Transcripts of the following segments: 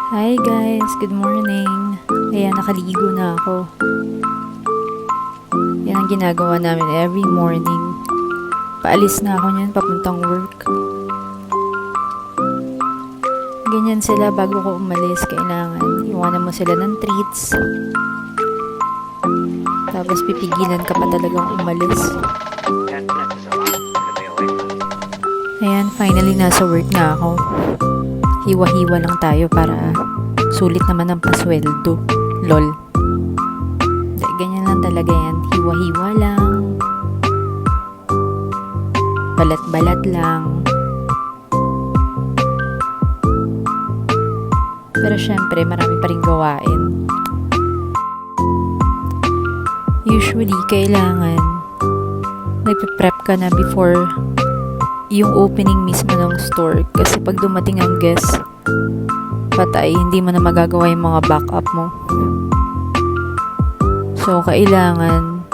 Hi guys, good morning. Ayan, nakaligo na ako. Yan ang ginagawa namin every morning. Paalis na ako niyan, papuntang work. Ganyan sila bago ko umalis. Kailangan iwanan mo sila ng treats. Tapos pipigilan ka pa talagang umalis. Ayan, finally nasa work na ako. Hiwa-hiwa lang tayo para sulit naman ang pasweldo. Lol. Ganyan lang talaga yan. Hiwa-hiwa lang. Balat-balat lang. Pero syempre, marami pa rin gawain. Usually, kailangan nagpe-prep ka na before yung opening mismo ng store. Kasi pag dumating ang guest, patay, hindi mo na magagawa yung mga backup mo. So, kailangan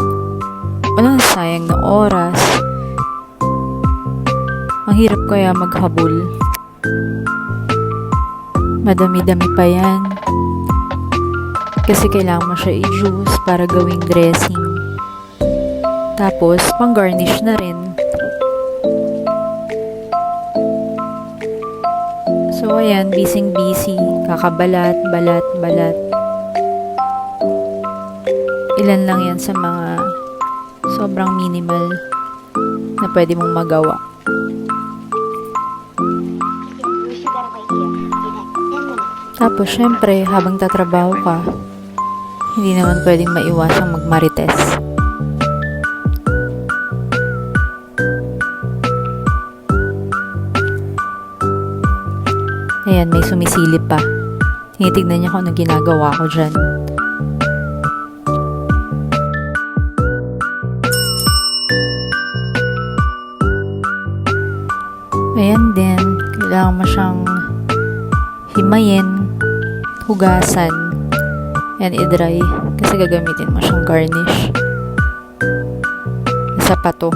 walang sayang na oras. Ang hirap kaya maghabol. Madami-dami pa yan. Kasi kailangan mo siya i-juice para gawing dressing. Tapos, pang-garnish na rin. So, ayan, busy-busy. Kakabalat, balat. Ilan lang yan sa mga sobrang minimal na pwede mong magawa. Tapos, syempre, habang tatrabaho ka, hindi naman pwedeng maiwasang magmarites. Ayan, may sumisilip pa. Tinitignan niya kung ano ginagawa ko dyan. Ayan din, kailangan mo siyang himayin, hugasan, and i-dry. Kasi gagamitin mo siyang garnish. Isa pa to.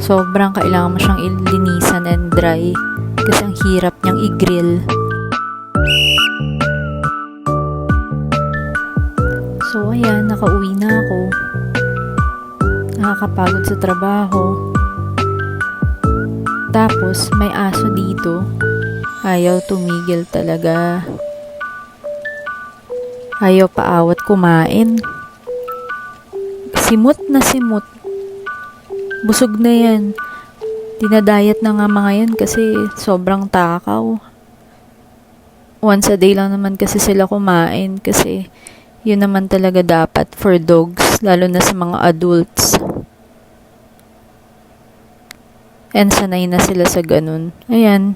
Sobrang kailangan mo siyang ilinisan and dry. Kasi ang hirap niyang i-grill. So, ayan, nakauwi na ako. Nakakapagod sa trabaho. Tapos, may aso dito. Ayaw tumigil talaga. Ayaw paawat kumain. Simot na simot. Busog na yan. Dinadayat na nga mga yan kasi sobrang takaw. Once a day lang naman kasi sila kumain kasi yun naman talaga dapat for dogs, lalo na sa mga adults. And sanay na sila sa ganun. Ayan,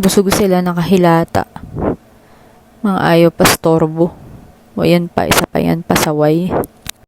busog sila, nakahilata. Mga ayaw pa storbo. O yan pa, isa pa yan, pasaway.